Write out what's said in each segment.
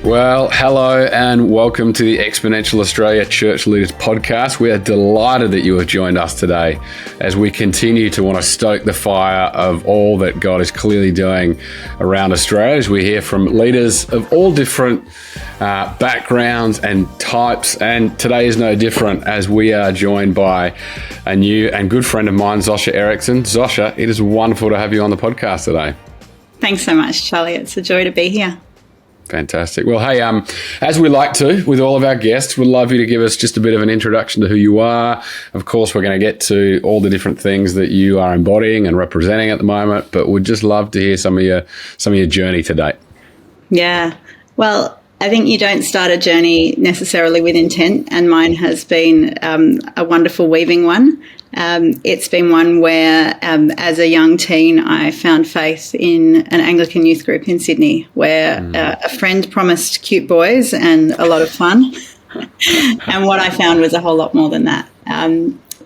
Well, hello and welcome to the Exponential Australia Church Leaders Podcast. We are delighted that you have joined us today as we continue to want to stoke the fire of all that God is clearly doing around Australia, as we hear from leaders of all different backgrounds and types. And today is no different, as we are joined by a new and good friend of mine, Zosia Ericksson. Zosia, it is wonderful to have you on the podcast today. Thanks so much, Charlie. It's a joy to be here. Fantastic. Well, hey, as we like to with all of our guests, we'd love you to give us just a bit of an introduction to who you are. Of course, we're going to get to all the different things that you are embodying and representing at the moment, but we'd just love to hear some of your journey to date. Yeah. Well, I think you don't start a journey necessarily with intent, and mine has been a wonderful weaving one. It's been one where, as a young teen, I found faith in an Anglican youth group in Sydney, where a friend promised cute boys and a lot of fun. And what I found was a whole lot more than that.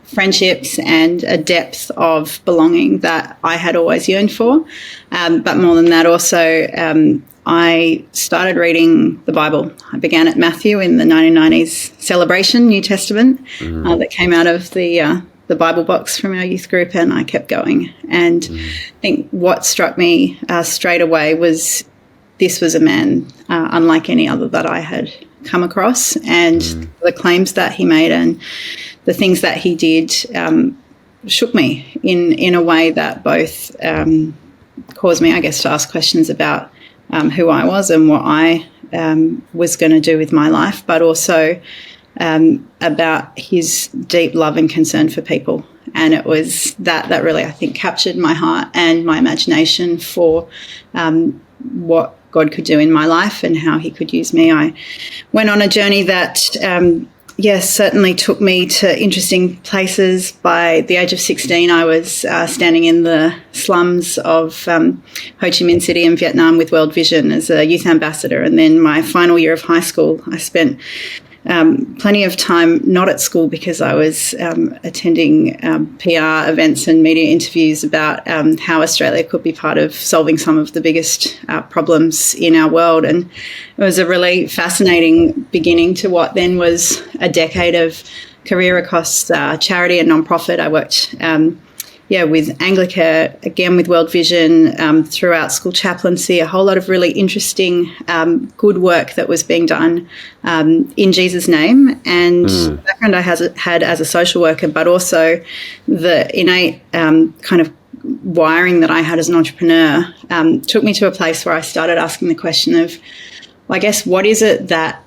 Friendships and a depth of belonging that I had always yearned for. But more than that, also, I started reading the Bible. I began at Matthew in the 1990s celebration, New Testament, that came out of the Bible box from our youth group, and I kept going. And I think what struck me straight away was this was a man unlike any other that I had come across, and the claims that he made and the things that he did shook me in a way that both caused me, I guess, to ask questions about who I was and what I was going to do with my life, but also about his deep love and concern for people. And it was that really, I think, captured my heart and my imagination for what God could do in my life and how he could use me. I went on a journey that, certainly took me to interesting places. By the age of 16, I was standing in the slums of Ho Chi Minh City in Vietnam with World Vision as a youth ambassador. And then my final year of high school, I spent plenty of time not at school because I was attending PR events and media interviews about how Australia could be part of solving some of the biggest problems in our world. And it was a really fascinating beginning to what then was a decade of career across charity and nonprofit. I worked with Anglicare, again with World Vision, throughout school chaplaincy, a whole lot of really interesting, good work that was being done in Jesus' name. And the background I had as a social worker, but also the innate kind of wiring that I had as an entrepreneur, took me to a place where I started asking the question of, I guess, what is it that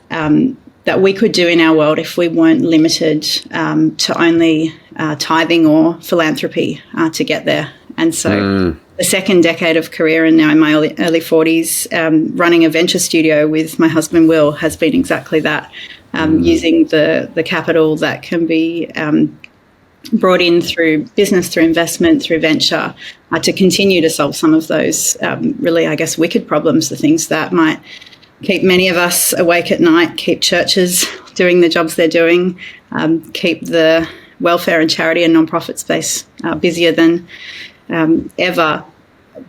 we could do in our world if we weren't limited to only tithing or philanthropy to get there. And so the second decade of career, and now in my early 40s, running a venture studio with my husband, Will, has been exactly that, using the capital that can be brought in through business, through investment, through venture, to continue to solve some of those really, I guess, wicked problems, the things that might keep many of us awake at night, keep churches doing the jobs they're doing, keep the welfare and charity and nonprofit space busier than ever,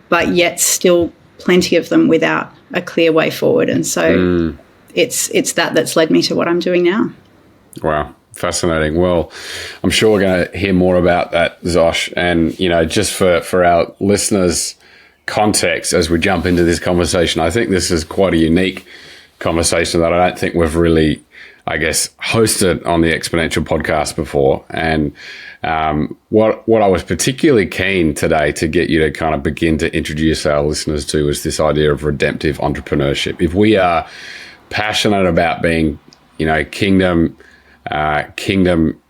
but yet still plenty of them without a clear way forward. And so it's that's led me to what I'm doing now. Wow. Fascinating. Well, I'm sure we're going to hear more about that, Zosh. And, just for our listeners' context as we jump into this conversation, I think this is quite a unique conversation that I don't think we've really, I guess, hosted on the Exponential podcast before. And what I was particularly keen today to get you to kind of begin to introduce our listeners to is this idea of redemptive entrepreneurship. If we are passionate about being, kingdom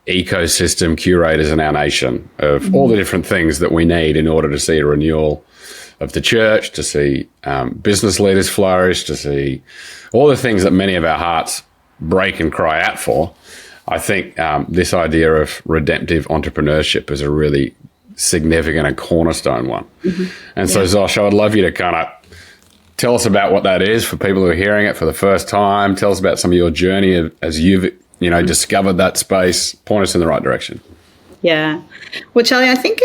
ecosystem curators in our nation of all the different things that we need in order to see a renewal of the church, to see business leaders flourish, to see all the things that many of our hearts break and cry out for, I think this idea of redemptive entrepreneurship is a really significant and cornerstone one. And so, Zosh, I would love you to kind of tell us about what that is for people who are hearing it for the first time. Tell us about some of your journey as you've discovered that space. Point us in the right direction. Yeah. Well, Charlie, I think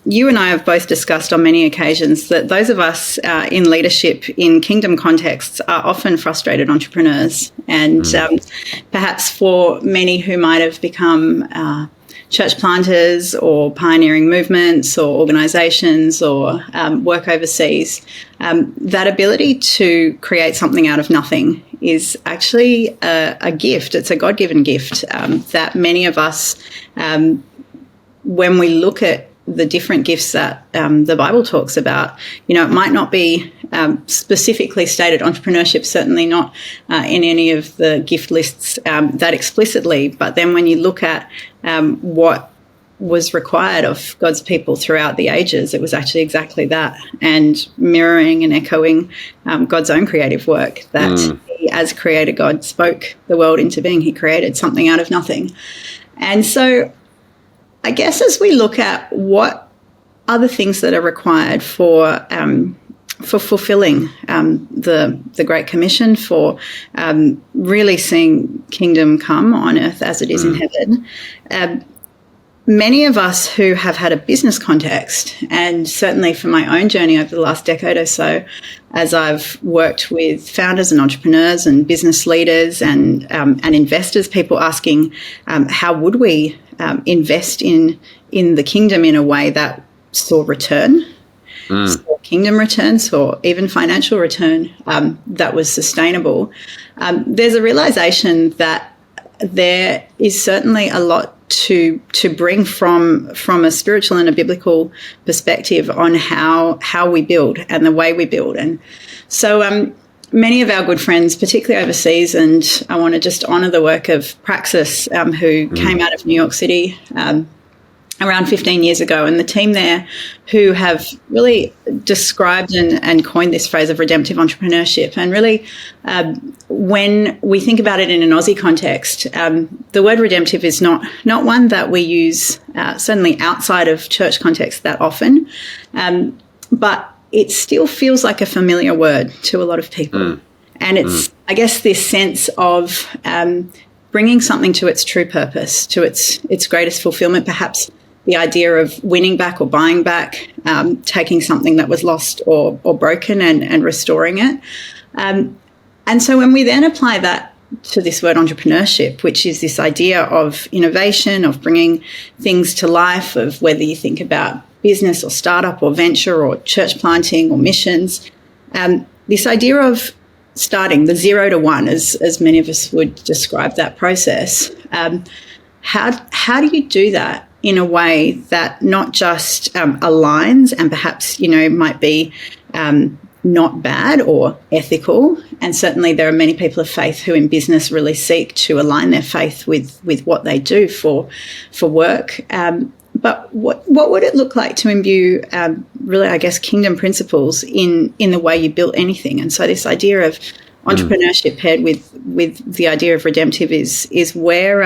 you and I have both discussed on many occasions that those of us in leadership in kingdom contexts are often frustrated entrepreneurs. And perhaps for many who might have become church planters or pioneering movements or organisations or work overseas, that ability to create something out of nothing is actually a gift. It's a God-given gift that many of us, when we look at the different gifts that the Bible talks about, it might not be specifically stated, entrepreneurship, certainly not in any of the gift lists that explicitly, but then when you look at what was required of God's people throughout the ages, it was actually exactly that, and mirroring and echoing God's own creative work, that he, as creator God, spoke the world into being. He created something out of nothing. And so I guess as we look at what are the things that are required for fulfilling the Great Commission, for really seeing kingdom come on earth as it is in heaven, many of us who have had a business context, and certainly for my own journey over the last decade or so, as I've worked with founders and entrepreneurs and business leaders and investors, people asking how would we invest in the kingdom in a way that saw return, saw kingdom return, saw even financial return that was sustainable. There's a realization that there is certainly a lot to bring from a spiritual and a biblical perspective on how we build and the way we build. And so many of our good friends, particularly overseas, and I want to just honour the work of Praxis, who came out of New York City around 15 years ago, and the team there who have really described and coined this phrase of redemptive entrepreneurship. And really, when we think about it in an Aussie context, the word redemptive is not one that we use certainly outside of church context that often, but it still feels like a familiar word to a lot of people. And it's, I guess, this sense of bringing something to its true purpose, to its greatest fulfillment, perhaps the idea of winning back or buying back, taking something that was lost or broken and restoring it. And so when we then apply that to this word entrepreneurship, which is this idea of innovation, of bringing things to life, of whether you think about business or startup or venture or church planting or missions, this idea of starting the 0 to 1, as many of us would describe that process, how do you do that in a way that not just aligns and perhaps, might be not bad or ethical? And certainly there are many people of faith who in business really seek to align their faith with what they do for work. But what would it look like to imbue really, I guess, kingdom principles in the way you build anything? And so this idea of entrepreneurship paired with the idea of redemptive is where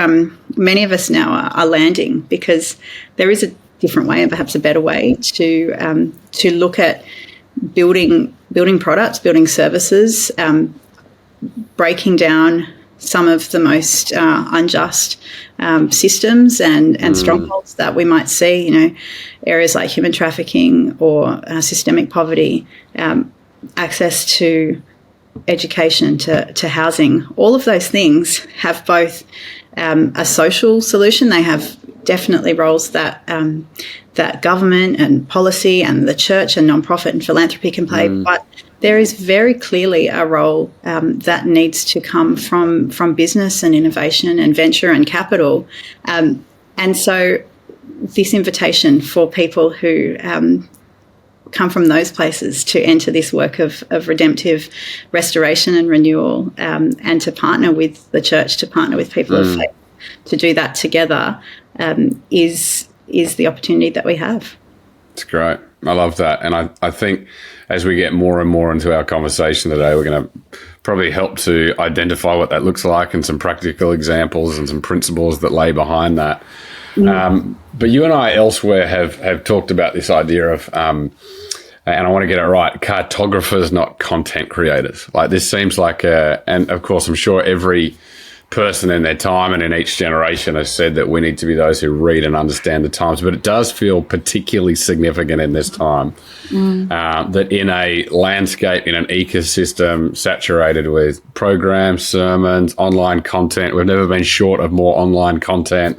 many of us now are landing, because there is a different way and perhaps a better way to look at building products, building services, breaking down some of the most unjust systems and strongholds that we might see, areas like human trafficking or systemic poverty, access to education, to housing. All of those things have both a social solution. They have definitely roles that that government and policy and the church and nonprofit and philanthropy can play, but there is very clearly a role that needs to come from business and innovation and venture and capital. And so this invitation for people who come from those places to enter this work of redemptive restoration and renewal, and to partner with the church, to partner with people of faith, to do that together, is the opportunity that we have. It's great. I love that. And I think as we get more and more into our conversation today, we're going to probably help to identify what that looks like and some practical examples and some principles that lay behind that. But you and I elsewhere have talked about this idea of, and I want to get it right, cartographers, not content creators. Like, this seems like and of course, I'm sure every person in their time and in each generation has said that we need to be those who read and understand the times. But it does feel particularly significant in this time that in a landscape, in an ecosystem saturated with programs, sermons, online content, we've never been short of more online content.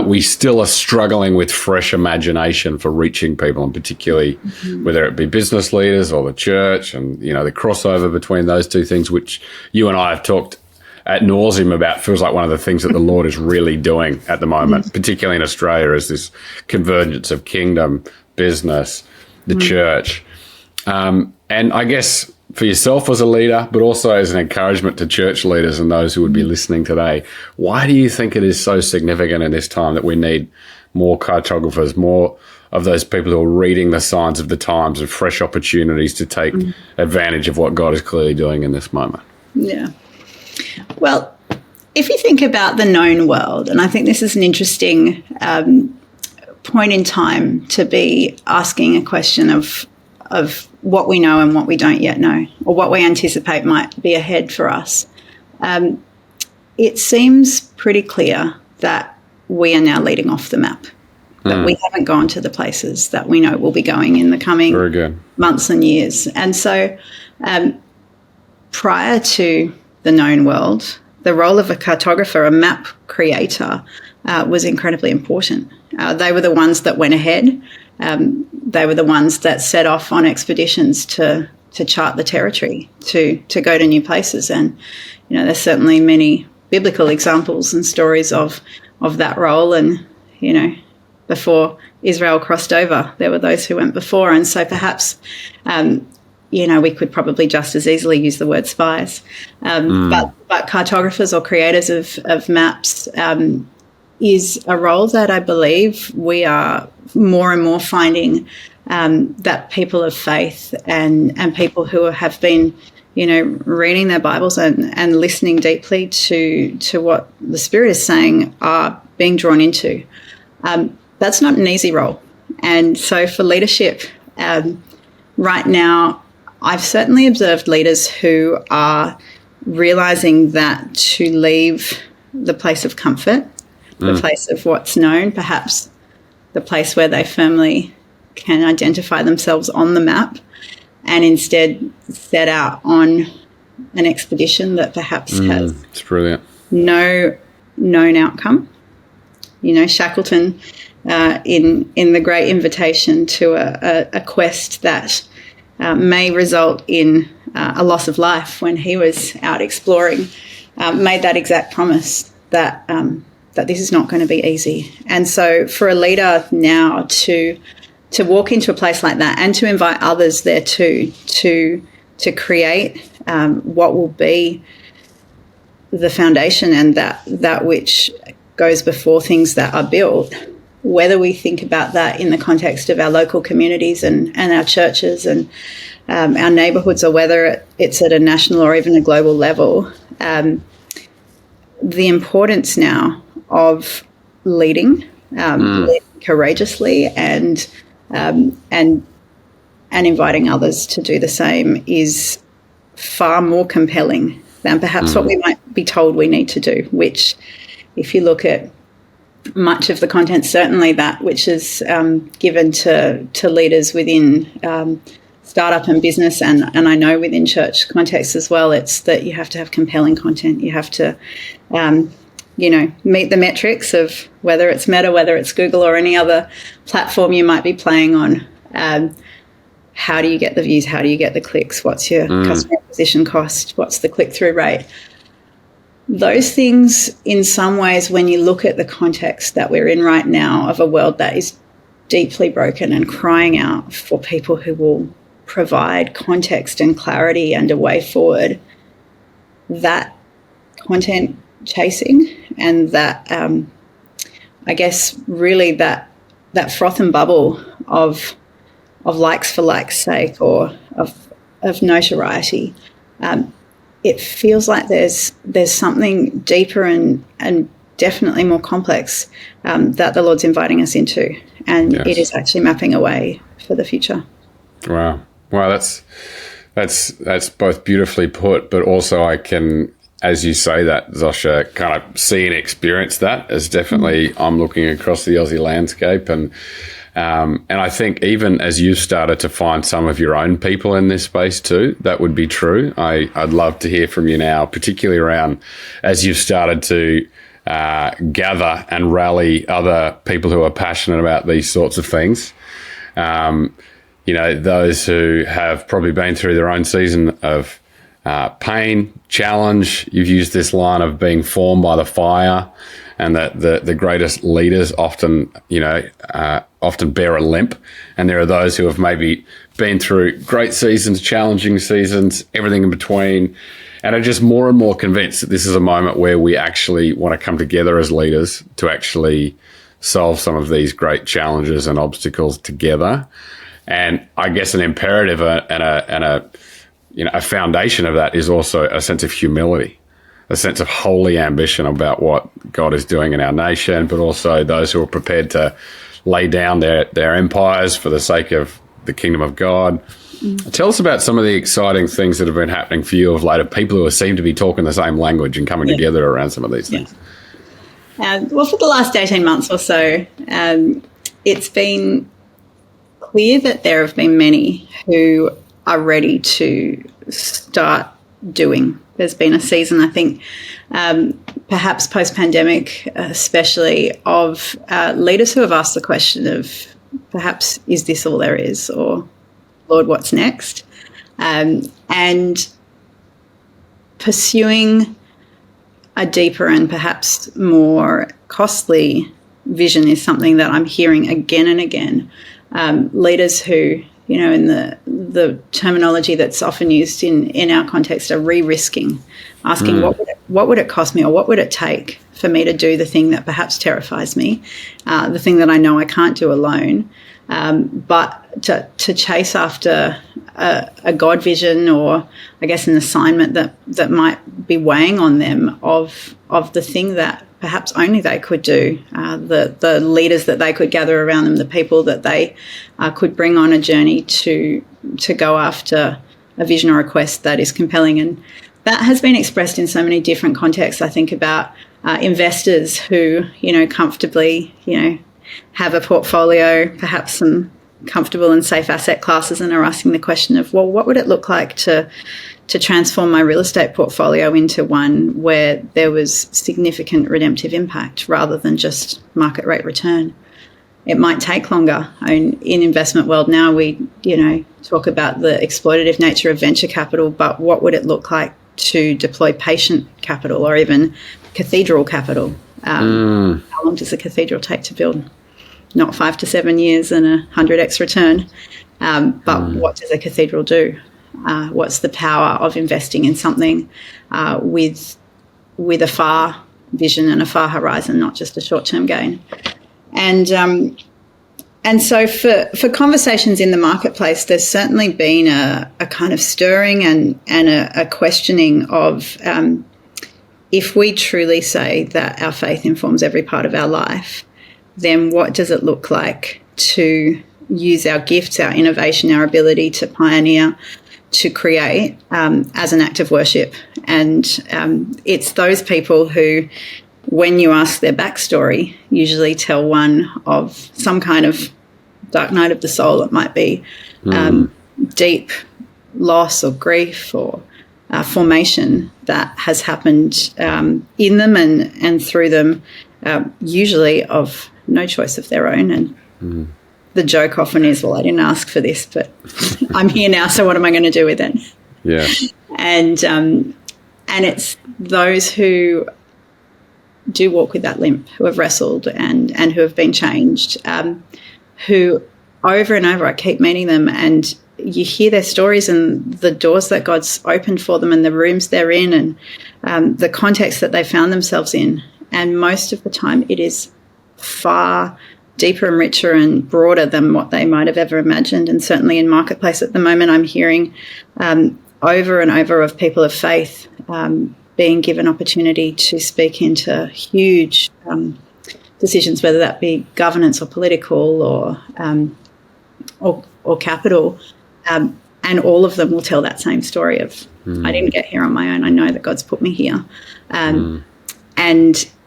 We still are struggling with fresh imagination for reaching people, and particularly whether it be business leaders or the church, and the crossover between those two things, which you and I have talked ad nauseum about, feels like one of the things that the Lord is really doing at the moment, particularly in Australia, is this convergence of kingdom, business, the church. And I guess for yourself as a leader, but also as an encouragement to church leaders and those who would be listening today, why do you think it is so significant in this time that we need more cartographers, more of those people who are reading the signs of the times and fresh opportunities to take advantage of what God is clearly doing in this moment? Yeah. Well, if you think about the known world, and I think this is an interesting point in time to be asking a question of what we know and what we don't yet know, or what we anticipate might be ahead for us. It seems pretty clear that we are now leading off the map, that we haven't gone to the places that we know we'll be going in the coming months and years. And so prior to the known world, the role of a cartographer, a map creator, was incredibly important. They were the ones that went ahead. They were the ones that set off on expeditions to chart the territory, to go to new places. And, there's certainly many biblical examples and stories of that role. And, before Israel crossed over, there were those who went before. And so perhaps, we could probably just as easily use the word spies. But cartographers or creators of maps is a role that I believe we are more and more finding that people of faith and people who have been, reading their Bibles and listening deeply to what the Spirit is saying are being drawn into. That's not an easy role. And so for leadership, right now, I've certainly observed leaders who are realizing that to leave the place of comfort, the place of what's known, perhaps the place where they firmly can identify themselves on the map, and instead set out on an expedition that perhaps has it's brilliant. No known outcome. Shackleton in the Great Invitation to a quest that may result in a loss of life when he was out exploring, made that exact promise that this is not going to be easy. And so for a leader now to walk into a place like that and to invite others there too, to create what will be the foundation and that which goes before things that are built, whether we think about that in the context of our local communities and our churches and our neighbourhoods, or whether it's at a national or even a global level, the importance now of leading courageously and inviting others to do the same is far more compelling than perhaps what we might be told we need to do, which, if you look at much of the content, certainly that which is given to leaders within startup and business, and I know within church context as well, it's that you have to have compelling content. You have to, meet the metrics of whether it's Meta, whether it's Google or any other platform you might be playing on. How do you get the views? How do you get the clicks? What's your customer acquisition cost? What's the click-through rate? Those things, in some ways, when you look at the context that we're in right now of a world that is deeply broken and crying out for people who will provide context and clarity and a way forward, that content chasing and that, I guess, really that froth and bubble of likes for likes' sake or of notoriety, it feels like there's something deeper and definitely more complex that the Lord's inviting us into, and it is actually mapping a way for the future. Wow, that's both beautifully put, but also I can as you say that, Zosia, kind of see and experience that as definitely I'm looking across the Aussie landscape. And I think even as you've started to find some of your own people in this space too, that would be true. I'd love to hear from you now, particularly around as you've started to gather and rally other people who are passionate about these sorts of things. Those who have probably been through their own season of pain, challenge. You've used this line of being formed by the fire, and that the greatest leaders often bear a limp. And there are those who have maybe been through great seasons, challenging seasons, everything in between, and are just more and more convinced that this is a moment where we actually want to come together as leaders to actually solve some of these great challenges and obstacles together. And I guess an imperative and a foundation of that is also a sense of humility, a sense of holy ambition about what God is doing in our nation, but also those who are prepared to lay down their empires for the sake of the kingdom of God. Tell us about some of the exciting things that have been happening for you of late, of people who seem to be talking the same language and coming together around some of these things. Well, for the last 18 months or so, it's been clear that there have been many who are ready to start doing. There's been a season, I think, perhaps post-pandemic, especially, of leaders who have asked the question of perhaps, is this all there is? Or, Lord, what's next? And pursuing a deeper and perhaps more costly vision is something that I'm hearing again and again. Leaders who, in the terminology that's often used in our context, are re-risking, asking what would it cost me, or what would it take for me to do the thing that perhaps terrifies me, the thing that I know I can't do alone, but to chase after a God vision, or I guess an assignment that might be weighing on them of the thing that perhaps only they could do, the leaders that they could gather around them, the people that they could bring on a journey to go after a vision or a quest that is compelling. And that has been expressed in so many different contexts. I think about investors who, comfortably, have a portfolio, perhaps some comfortable and safe asset classes, and are asking the question of, well, what would it look like to transform my real estate portfolio into one where there was significant redemptive impact rather than just market rate return? It might take longer. In investment world now, we, talk about the exploitative nature of venture capital, but what would it look like to deploy patient capital, or even cathedral capital? How long does a cathedral take to build? Not 5 to 7 years and 100x return. But what does a cathedral do? What's the power of investing in something with a far vision and a far horizon, not just a short-term gain? And so for conversations in the marketplace, there's certainly been a kind of stirring and a questioning of if we truly say that our faith informs every part of our life, then what does it look like to use our gifts, our innovation, our ability to pioneer, to create as an act of worship? And it's those people who, when you ask their backstory, usually tell one of some kind of dark night of the soul. It might be deep loss or grief or formation that has happened in them and through them, usually of no choice of their own. And the joke often is, well, I didn't ask for this, but I'm here now, so what am I going to do with it? Yeah. And it's those who do walk with that limp, who have wrestled and who have been changed, who over and over, I keep meeting them, and you hear their stories and the doors that God's opened for them and the rooms they're in and the context that they found themselves in. And most of the time it is far deeper and richer and broader than what they might have ever imagined. And certainly in marketplace at the moment, I'm hearing over and over of people of faith being given opportunity to speak into huge decisions, whether that be governance or political or capital, and And all of them will tell that same story of, I didn't get here on my own. I know that God's put me here. And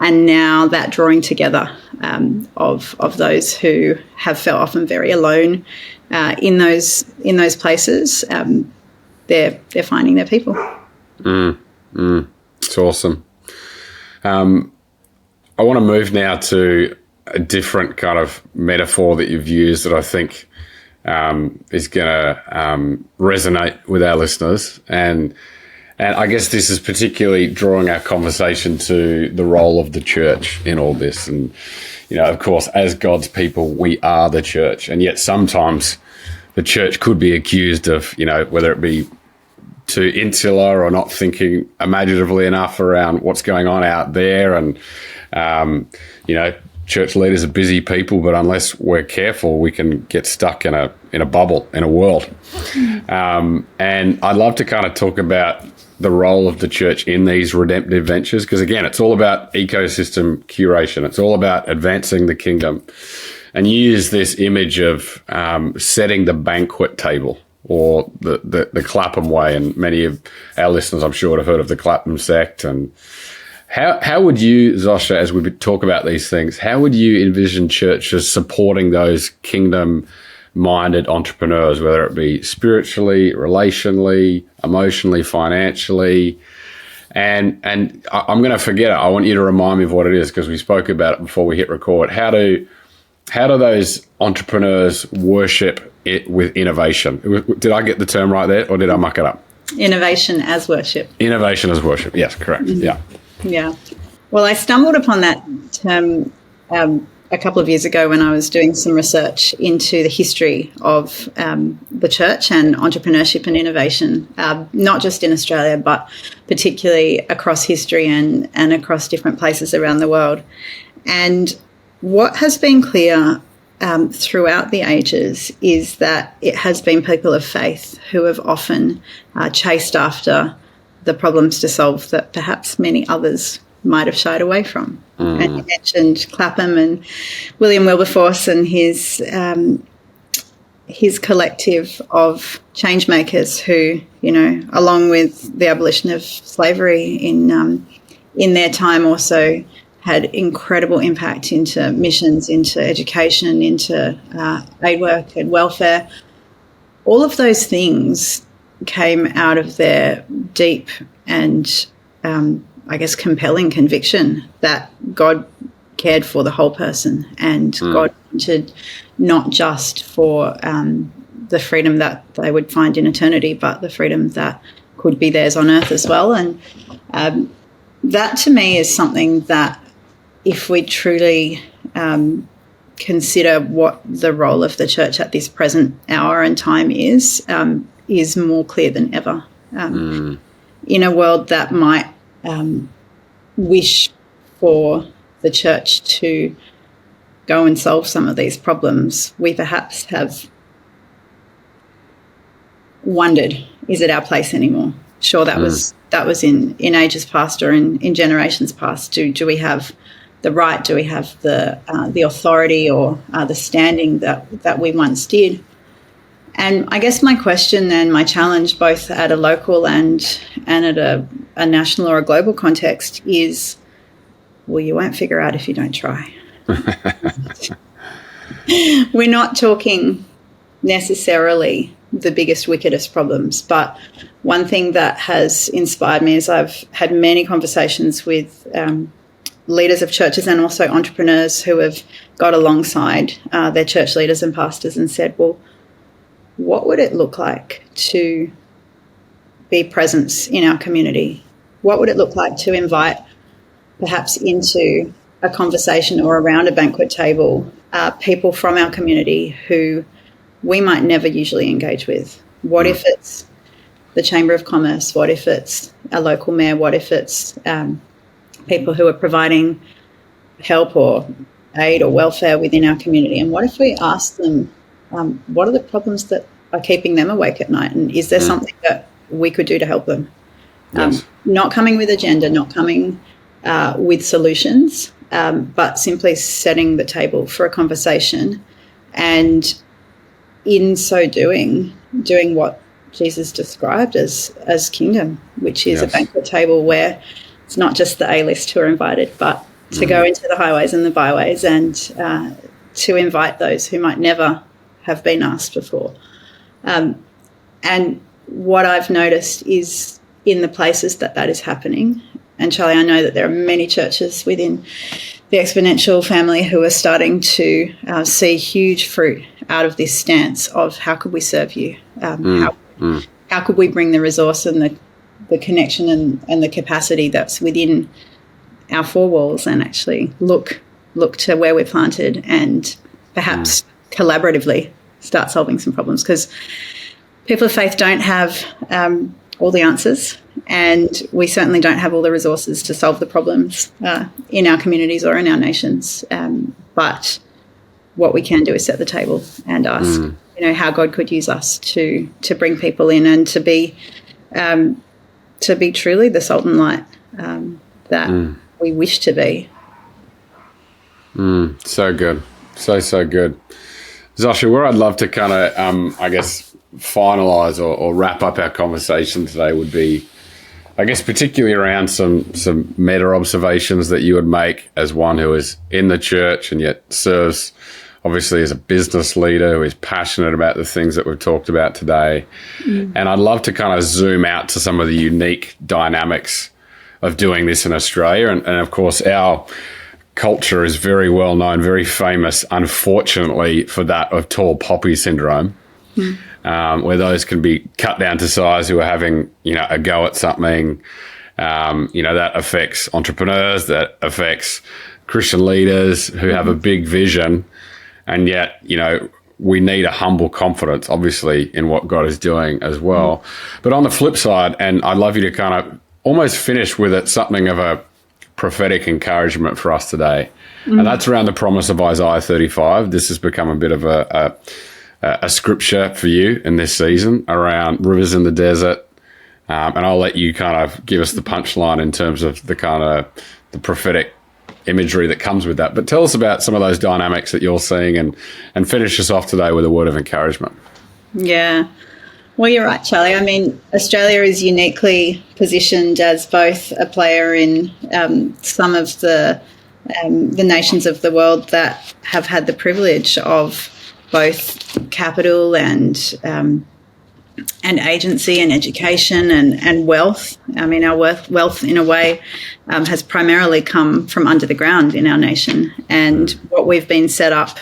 now that drawing together of those who have felt often very alone in those places, they're finding their people. It's awesome. I want to move now to a different kind of metaphor that you've used that I think is going to resonate with our listeners. And I guess this is particularly drawing our conversation to the role of the church in all this. And, of course, as God's people, we are the church. And yet sometimes the church could be accused of, whether it be too insular or not thinking imaginatively enough around what's going on out there. And, church leaders are busy people, but unless we're careful, we can get stuck in a bubble, in a world. And I'd love to kind of talk about the role of the church in these redemptive ventures, because again, it's all about ecosystem curation. It's all about advancing the kingdom. And you use this image of setting the banquet table, or the Clapham way. And many of our listeners, I'm sure, have heard of the Clapham sect. And how would you, Zosia, as we talk about these things, how would you envision churches supporting those kingdom-minded entrepreneurs, whether it be spiritually, relationally, emotionally, financially? And I'm going to forget it. I want you to remind me of what it is, because we spoke about it before we hit record. How do those entrepreneurs worship it with innovation? Did I get the term right there, or did I muck it up? Innovation as worship. Innovation as worship. Yes, correct. Yeah. Yeah. Well, I stumbled upon that term a couple of years ago when I was doing some research into the history of the church and entrepreneurship and innovation, not just in Australia, but particularly across history and across different places around the world. And what has been clear throughout the ages is that it has been people of faith who have often chased after the problems to solve that perhaps many others might have shied away from. And you mentioned Clapham and William Wilberforce and his collective of change makers who, along with the abolition of slavery in their time, also had incredible impact into missions, into education, into aid work and welfare. All of those things came out of their deep and, compelling conviction that God cared for the whole person, and God wanted not just for the freedom that they would find in eternity, but the freedom that could be theirs on earth as well. And that to me is something that, if we truly consider what the role of the church at this present hour and time is more clear than ever. In a world that might wish for the church to go and solve some of these problems, we perhaps have wondered, is it our place anymore? Sure, that was in ages past or in generations past. Do we have the right? Do we have the authority or the standing that we once did? And I guess my question and my challenge, both at a local and at a national or a global context, is, well, you won't figure out if you don't try. We're not talking necessarily the biggest, wickedest problems, but one thing that has inspired me is I've had many conversations with leaders of churches and also entrepreneurs who have got alongside their church leaders and pastors and said, well, what would it look like to be presence in our community? What would it look like to invite perhaps into a conversation or around a banquet table people from our community who we might never usually engage with? What if it's the Chamber of Commerce? What if it's a local mayor? What if it's people who are providing help or aid or welfare within our community? And what if we ask them, what are the problems that are keeping them awake at night? And is there something that we could do to help them? Yes. Not coming with agenda, not coming with solutions, but simply setting the table for a conversation, and in so doing what Jesus described as kingdom, which is a banquet table where it's not just the A-list who are invited, but to go into the highways and the byways and to invite those who might never have been asked before. And what I've noticed is in the places that is happening, and Charlie, I know that there are many churches within the Exponential family who are starting to see huge fruit out of this stance of how could we serve you? How could we bring the resource and the connection and the capacity that's within our four walls and actually look to where we're planted and perhaps collaboratively start solving some problems, because people of faith don't have all the answers, and we certainly don't have all the resources to solve the problems in our communities or in our nations. But what we can do is set the table and ask, how God could use us to bring people in and to be truly the salt and light that we wish to be. So good. So good. Zosia, where I'd love to kind of, finalise or wrap up our conversation today would be, I guess, particularly around some meta observations that you would make as one who is in the church and yet serves, obviously, as a business leader who is passionate about the things that we've talked about today. And I'd love to kind of zoom out to some of the unique dynamics of doing this in Australia. And of course, our culture is very well known, very famous, unfortunately, for that of tall poppy syndrome. Where those can be cut down to size who are having, a go at something, that affects entrepreneurs, that affects Christian leaders who have a big vision. And yet, we need a humble confidence, obviously, in what God is doing as well. But on the flip side, and I'd love you to kind of almost finish with it, something of a prophetic encouragement for us today. And that's around the promise of Isaiah 35. This has become a bit of a scripture for you in this season around rivers in the desert. And I'll let you kind of give us the punchline in terms of the kind of the prophetic imagery that comes with that. But tell us about some of those dynamics that you're seeing and finish us off today with a word of encouragement. Yeah. Well, you're right, Charlie. I mean, Australia is uniquely positioned as both a player in some of the nations of the world that have had the privilege of both capital and agency and education and wealth. I mean, our wealth in a way has primarily come from under the ground in our nation. And what we've been set up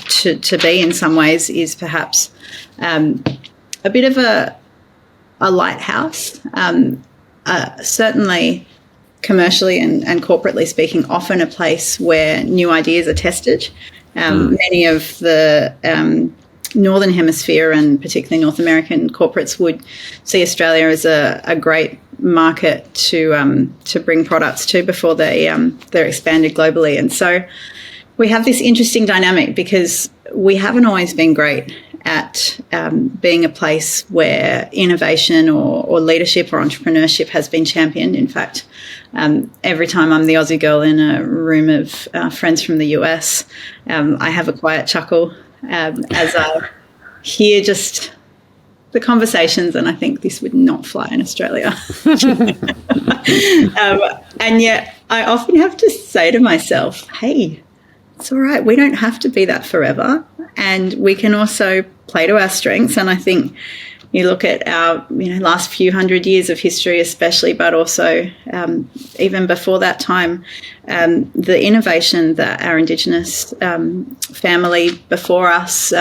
to be in some ways is perhaps a bit of a lighthouse, certainly commercially and corporately speaking, often a place where new ideas are tested. Many of the Northern Hemisphere and particularly North American corporates would see Australia as a great market to bring products to before they're expanded globally. And so we have this interesting dynamic because we haven't always been great at being a place where innovation or leadership or entrepreneurship has been championed. In fact, every time I'm the Aussie girl in a room of friends from the US, I have a quiet chuckle as I hear just the conversations, and I think this would not fly in Australia. And yet I often have to say to myself, hey, it's all right. We don't have to be that forever, and we can also play to our strengths. And I think you look at our last few hundred years of history especially, but also even before that time, the innovation that our Indigenous family before us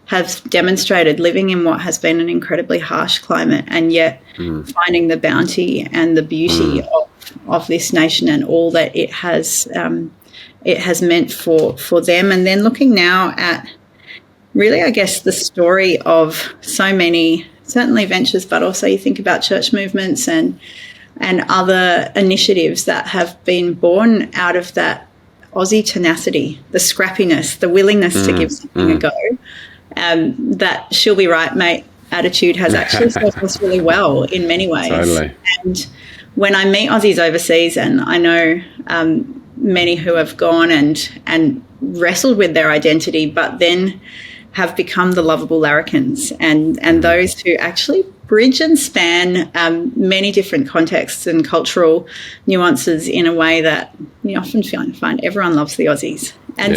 have demonstrated, living in what has been an incredibly harsh climate, and yet finding the bounty and the beauty of this nation and all that it has meant for them. And then looking now at really, I guess, the story of so many, certainly ventures, but also you think about church movements and other initiatives that have been born out of that Aussie tenacity, the scrappiness, the willingness to give something a go. That she'll be right, mate, attitude has actually served us really well in many ways. Totally. And when I meet Aussies overseas, and I know many who have gone and wrestled with their identity, but then have become the lovable larrikins, and those who actually bridge and span many different contexts and cultural nuances in a way that you often find everyone loves the Aussies. And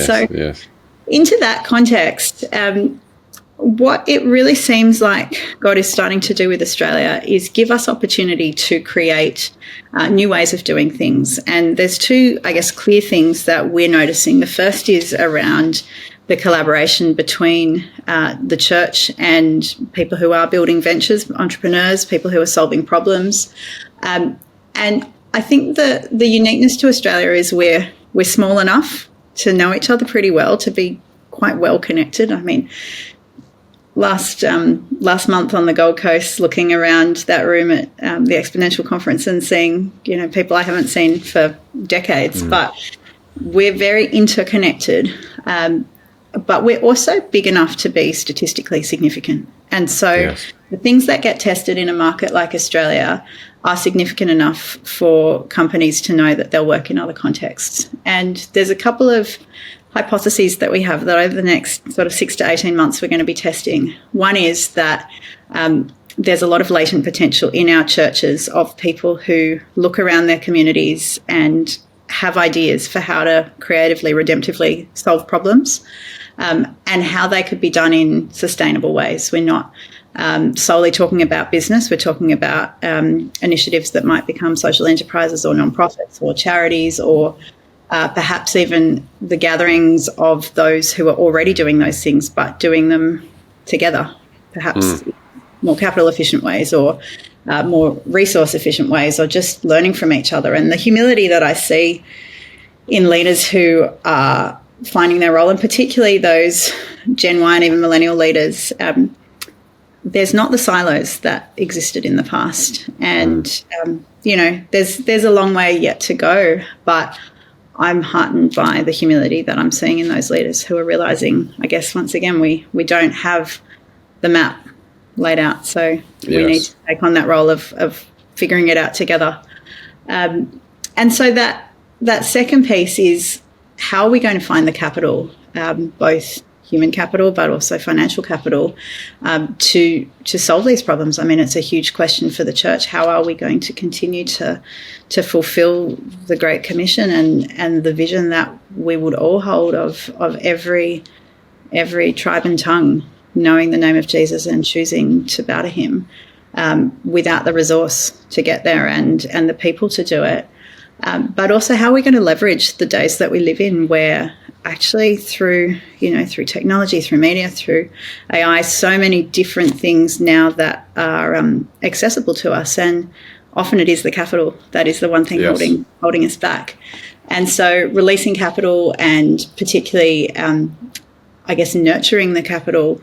into that context, what it really seems like God is starting to do with Australia is give us opportunity to create new ways of doing things. And there's two, I guess, clear things that we're noticing. The first is around the collaboration between the church and people who are building ventures, entrepreneurs, people who are solving problems. And I think the uniqueness to Australia is we're small enough to know each other pretty well, to be quite well connected. I mean, last month on the Gold Coast, looking around that room at the Exponential conference and seeing, people I haven't seen for decades, but we're very interconnected. But we're also big enough to be statistically significant. And so the things that get tested in a market like Australia are significant enough for companies to know that they'll work in other contexts. And there's a couple of hypotheses that we have that over the next sort of 6 to 18 months we're going to be testing. One is that there's a lot of latent potential in our churches of people who look around their communities and have ideas for how to creatively, redemptively solve problems, and how they could be done in sustainable ways. We're not solely talking about business. We're talking about initiatives that might become social enterprises or nonprofits or charities, or perhaps even the gatherings of those who are already doing those things, but doing them together, perhaps more capital efficient ways, or more resource efficient ways, or just learning from each other. And the humility that I see in leaders who are finding their role, and particularly those Gen Y and even millennial leaders, there's not the silos that existed in the past. And, there's a long way yet to go, but I'm heartened by the humility that I'm seeing in those leaders who are realising, I guess, once again, we don't have the map laid out. So we need to take on that role of figuring it out together. And so that second piece is, how are we going to find the capital, both human capital but also financial capital, to solve these problems? I mean, it's a huge question for the church. How are we going to continue to fulfill the Great Commission and the vision that we would all hold of every tribe and tongue knowing the name of Jesus and choosing to bow to him, without the resource to get there and the people to do it? But also, how are we going to leverage the days that we live in, where actually through technology, through media, through AI, so many different things now that are accessible to us, and often it is the capital that is the one thing holding us back. And so releasing capital, and particularly nurturing the capital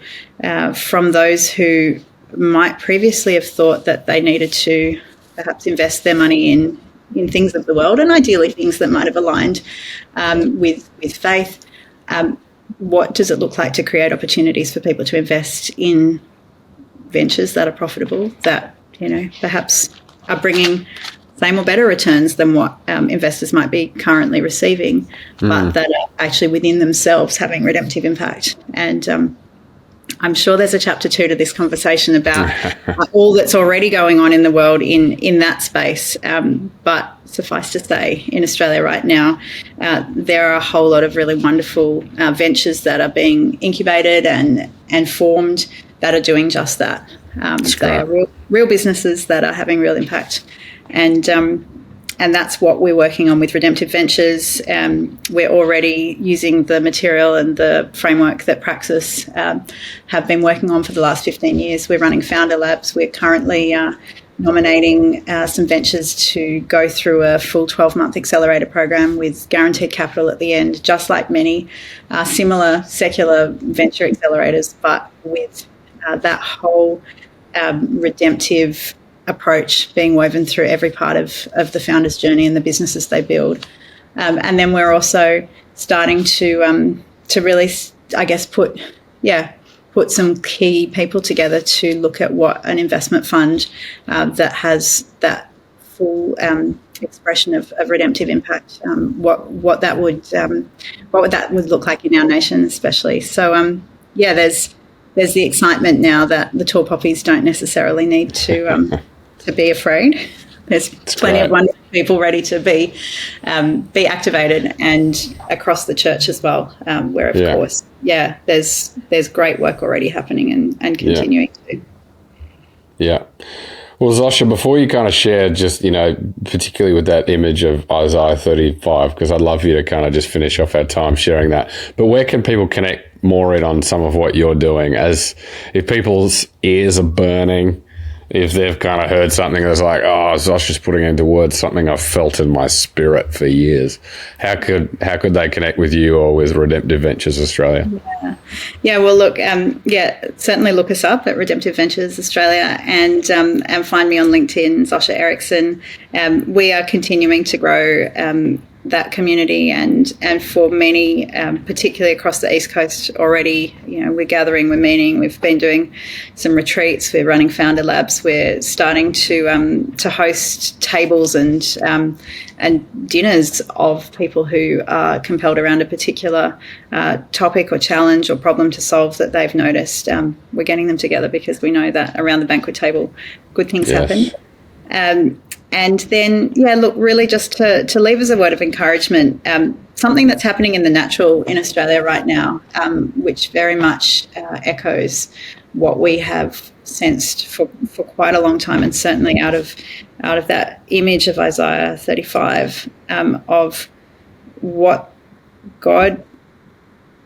from those who might previously have thought that they needed to perhaps invest their money in things of the world, and ideally things that might have aligned with faith. What does it look like to create opportunities for people to invest in ventures that are profitable, that perhaps are bringing same or better returns than what investors might be currently receiving, but that are actually within themselves having redemptive impact? And I'm sure there's a chapter 2 to this conversation about all that's already going on in the world in that space. But suffice to say, in Australia right now, there are a whole lot of really wonderful ventures that are being incubated and formed that are doing just that. They are real businesses that are having real impact. And that's what we're working on with Redemptive Ventures. We're already using the material and the framework that Praxis have been working on for the last 15 years. We're running Founder Labs. We're currently nominating some ventures to go through a full 12-month accelerator program with guaranteed capital at the end, just like many similar secular venture accelerators, but with that whole redemptive approach being woven through every part of the founder's journey and the businesses they build. And then we're also starting to really, I guess, put some key people together to look at what an investment fund that has that full expression of redemptive impact, what that would look like in our nation, especially. So there's the excitement now that the tall poppies don't necessarily need to be afraid. There's plenty of wonderful people ready to be activated, and across the church as well, where of course, there's great work already happening and continuing to. Yeah. Well, Zosia, before you kind of share just, particularly with that image of Isaiah 35, because I'd love you to kind of just finish off our time sharing that. But where can people connect more in on some of what you're doing, as if people's ears are burning, if they've kind of heard something that's like, oh, Zosia's putting into words something I've felt in my spirit for years. How could they connect with you or with Redemptive Ventures Australia? Yeah. Well, look, certainly look us up at Redemptive Ventures Australia, and find me on LinkedIn, Zosia Ericksson. We are continuing to grow that community, and for many, particularly across the East Coast already, we're gathering, we're meeting, we've been doing some retreats, we're running founder labs, we're starting to host tables and dinners of people who are compelled around a particular topic or challenge or problem to solve that they've noticed. We're getting them together because we know that around the banquet table, good things happen. And then, really just to leave as a word of encouragement, something that's happening in the natural in Australia right now, which very much echoes what we have sensed for quite a long time, and certainly out of that image of Isaiah 35, of what God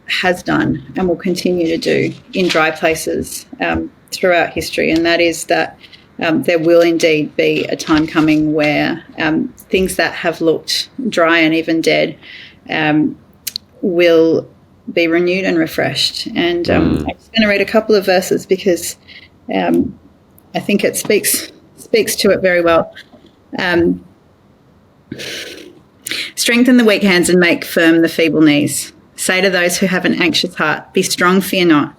has done and will continue to do in dry places throughout history, and that is that there will indeed be a time coming where things that have looked dry and even dead will be renewed and refreshed. And I'm just going to read a couple of verses because I think it speaks to it very well. Strengthen the weak hands and make firm the feeble knees. Say to those who have an anxious heart, be strong, fear not.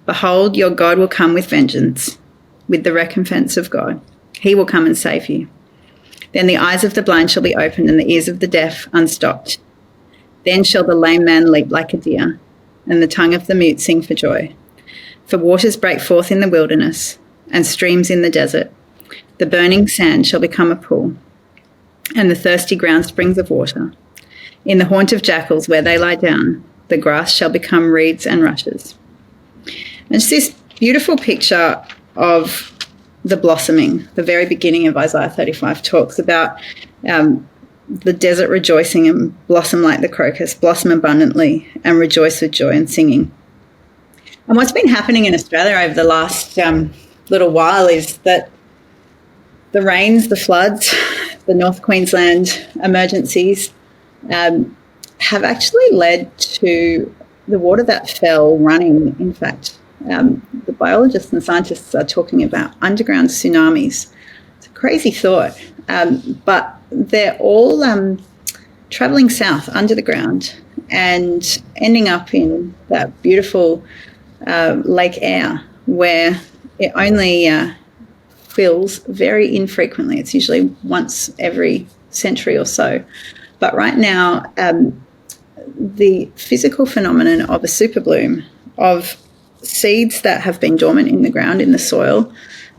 Behold, your God will come with vengeance, with the recompense of God. He will come and save you. Then the eyes of the blind shall be opened and the ears of the deaf unstopped. Then shall the lame man leap like a deer, and the tongue of the mute sing for joy. For waters break forth in the wilderness, and streams in the desert. The burning sand shall become a pool, and the thirsty ground springs of water. In the haunt of jackals where they lie down, the grass shall become reeds and rushes. And it's this beautiful picture of the blossoming. The very beginning of Isaiah 35 talks about the desert rejoicing and blossom like the crocus, blossom abundantly and rejoice with joy and singing. And what's been happening in Australia over the last little while is that the rains, the floods, the North Queensland emergencies have actually led to the water that fell running. In fact, the biologists and scientists are talking about underground tsunamis. It's a crazy thought, but they're all travelling south under the ground and ending up in that beautiful Lake Eyre, where it only fills very infrequently. It's usually once every century or so. But right now, the physical phenomenon of a super bloom of seeds that have been dormant in the ground, in the soil.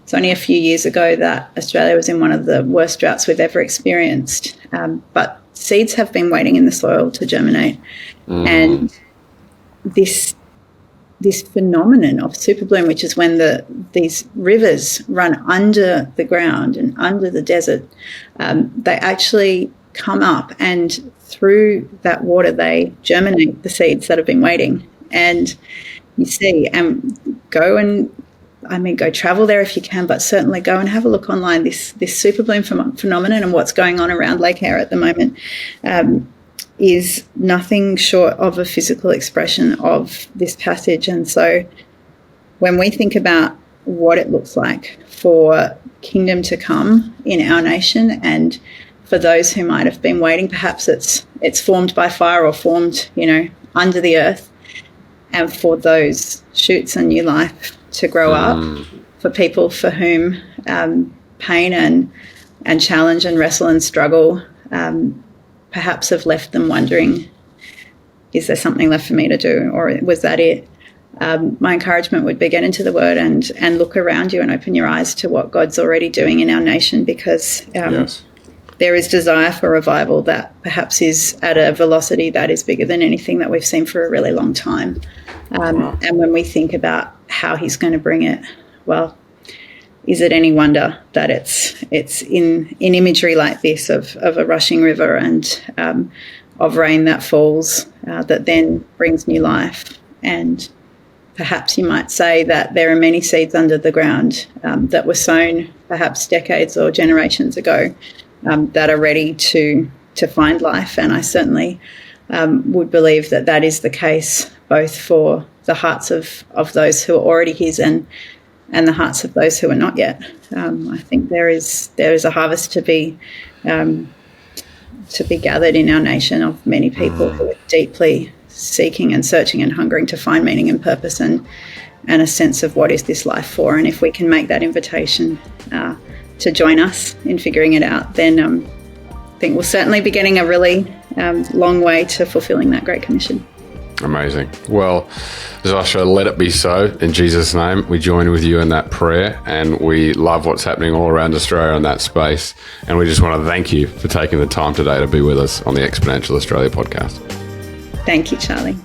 It's only a few years ago that Australia was in one of the worst droughts we've ever experienced. But seeds have been waiting in the soil to germinate. And this phenomenon of super bloom, which is when these rivers run under the ground and under the desert, they actually come up, and through that water they germinate the seeds that have been waiting. And you see, go travel there if you can, but certainly go and have a look online. This super bloom phenomenon and what's going on around Lake Eyre at the moment is nothing short of a physical expression of this passage. And so when we think about what it looks like for kingdom to come in our nation, and for those who might have been waiting, perhaps it's formed by fire or formed, under the earth, and for those shoots and new life to grow up, for people for whom pain and challenge and wrestle and struggle perhaps have left them wondering, is there something left for me to do, or was that it? my encouragement would be get into the Word and look around you and open your eyes to what God's already doing in our nation, because Yes. there is desire for revival that perhaps is at a velocity that is bigger than anything that we've seen for a really long time. And when we think about how He's going to bring it, well, is it any wonder that it's in imagery like this of a rushing river and of rain that falls that then brings new life? And perhaps you might say that there are many seeds under the ground that were sown perhaps decades or generations ago that are ready to find life. And I certainly would believe that that is the case both for the hearts of those who are already His and the hearts of those who are not yet. I think there is a harvest to be gathered in our nation of many people who are deeply seeking and searching and hungering to find meaning and purpose and a sense of what is this life for. And if we can make that invitation to join us in figuring it out, then I think we'll certainly be getting a really long way to fulfilling that Great Commission. Amazing. Well, Zosia, let it be so. In Jesus' name, we join with you in that prayer, and we love what's happening all around Australia in that space. And we just want to thank you for taking the time today to be with us on the Exponential Australia podcast. Thank you, Charlie.